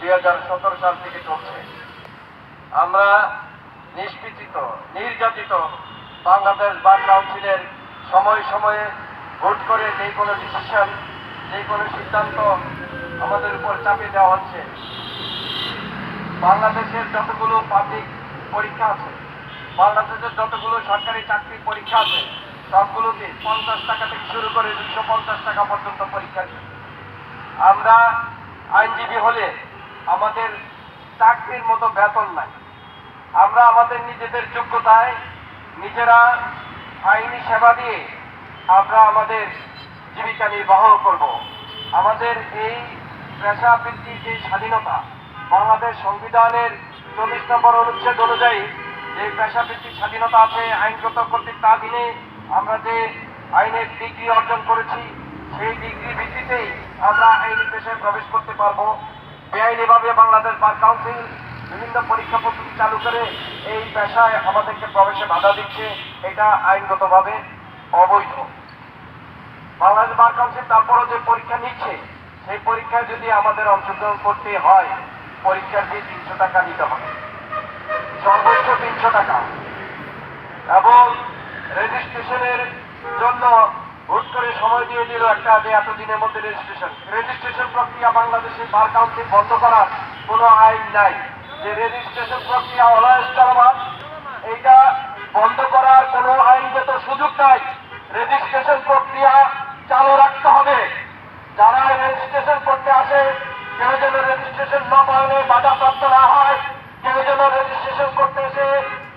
2017 সাল থেকে চলছে। আমরা নিষ্পেষিত নির্যাতিত বাংলাদেশ বার কাউন্সিলের সময়ে সময়ে ভোট করে যে কোনো ডিসিশন যে কোনো সিদ্ধান্ত আমাদের উপর চাপিয়ে দেওয়া হচ্ছে। বাংলাদেশের যতগুলো পাবলিক পরীক্ষা আছে, বাংলাদেশের যতগুলো সরকারি চাকরির পরীক্ষা আছে, সবগুলোতে 50 টাকা থেকে শুরু করে 250 টাকা পর্যন্ত পরীক্ষা দিই। আমরা আইনজীবী হলে আমাদের চাকরির মতো বেতন নাই। আমরা আমাদের নিজেদের যোগ্যতায় নিজেরা আইনি সেবা দিয়ে আমরা আমাদের জীবিকা নির্বাহ করব। আমাদের এই পেশাবৃত্তির যে স্বাধীনতা, বাংলাদেশ সংবিধানের 40 নম্বর অনুচ্ছেদ অনুযায়ী যে পেশাবৃত্তির স্বাধীনতা আছে আইনগত কর্তৃত্বাধীনে আমরা যে আইনের ডিগ্রি অর্জন করেছি, সেই ডিগ্রি ভিত্তিতেই আমরা আইনি পেশায় প্রবেশ করতে পারবো। বেআইনিভাবে বাংলাদেশ বার কাউন্সিল বিভিন্ন পরীক্ষা পদ্ধতি চালু করে এই পেশায় আমাদেরকে প্রবেশে বাধা দিচ্ছে। এটা আইনগতভাবে অবৈধ। বাংলাদেশ বার কাউন্সিল তারপরও যে পরীক্ষা নিচ্ছে, সেই পরীক্ষায় যদি আমাদের অংশগ্রহণ করতে হয়, পরীক্ষার ফি 300 টাকা নিতে হবে, সর্বোচ্চ 300 টাকা। এবং রেজিস্ট্রেশনের জন্য হুট করে সময় দিয়ে দিল একটা যে এতদিনের মধ্যে রেজিস্ট্রেশন প্রক্রিয়া বাংলাদেশের বার কাউন্সিল বন্ধ করার কোনো আইন নাই। যে রেজিস্ট্রেশন প্রক্রিয়া অলয়েস চলমান, এইটা বন্ধ করার কোনো আইনগত সুযোগ নাই। রেজিস্ট্রেশন প্রক্রিয়া চালু রাখতে হবে। যারা রেজিস্ট্রেশন করতে আসে কেউ যেন রেজিস্ট্রেশন না পাওয়ালে বাধাপ্রাপ্ত না হয়, কেউ যেন রেজিস্ট্রেশন করতে এসে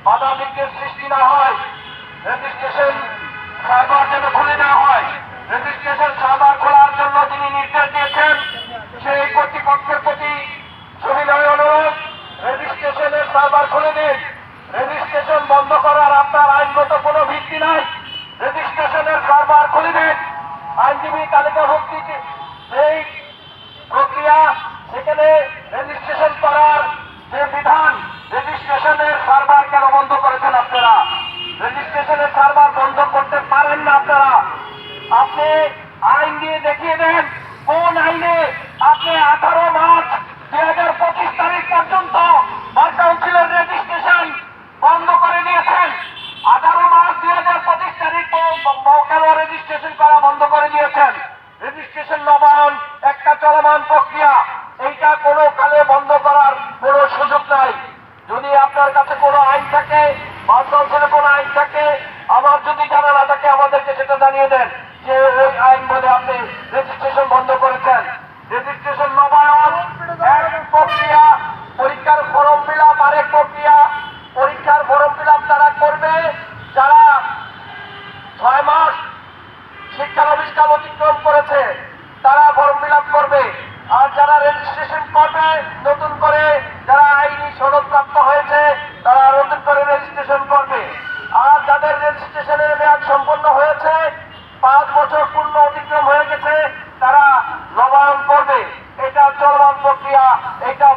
বাধা বিঘ্নের সৃষ্টি না হয়। রেজিস্ট্রেশন সার্ভার যেন খুলে দেওয়া হয়। রেজিস্ট্রেশন সার্ভার খোলার জন্য যিনি নির্দেশ দিয়েছেন সেই কর্তৃপক্ষের প্রতি সুবিনয় অনুরোধ, রেজিস্ট্রেশনের সার্ভার খুলে দিন। রেজিস্ট্রেশন বন্ধ করার আপনার আইনগত কোনো ভিত্তি নাই। রেজিস্ট্রেশনের সার্ভার খুলে দিন। আইনজীবী তালিকাভুক্তি সেই প্রক্রিয়া, সেখানে রেজিস্ট্রেশন করার যে বিধান, রেজিস্ট্রেশনের সার্ভার কেন বন্ধ করেছেন আপনারা? রেজিস্ট্রেশনের সার্ভার বন্ধ করতে পারেন না আপনারা। আপনি আইন দিয়ে দেখিয়ে দেন কোন আইনে আপনি 18 মার্চ 2025 তারিখ পর্যন্ত বার কাউন্সিলের রেজিস্ট্রেশন বন্ধ করে দিয়েছেন। 18 মার্চ 2025 তারিখ কেন রেজিস্ট্রেশন করা বন্ধ করে দিয়েছেন? রেজিস্ট্রেশন নবায়ন একটা চলমান প্রক্রিয়া, এইটা কোনো কালে বন্ধ করার কোনো সুযোগ নাই। যদি আপনার কাছে কোনো আইন থাকে, বার কাউন্সিলের কোনো আইন থাকে, আমার যদি জানা না থাকে আমাদেরকে সেটা জানিয়ে দেন যে ওই আইন বলে আপনি রেজিস্ট্রেশন বন্ধ করেছেন। রেজিস্ট্রেশন নবায়ন এক প্রক্রিয়া, পরীক্ষার ফর্ম ফিল আপ আরেক প্রক্রিয়া। পরীক্ষার ফর্ম ফিল আপ তারা করবে যারা 6 মাস শিক্ষানবিষ্কার অতিক্রম করেছে, তারা ফর্ম ফিল আপ করবে। আর যারা রেজিস্ট্রেশন করবে নতুন করে, যারা আইনি সনদ প্রাপ্ত হয়েছে, তারা নতুন করে রেজিস্ট্রেশন করবে। আর যাদের রেজিস্ট্রেশনের মেয়াদ সম্পন্ন হয়েছে, 5 বছর পূর্ণ অতিক্রম হয়ে গেছে, তারা নবায়ন করবে। এটা চলমান প্রক্রিয়া, এটা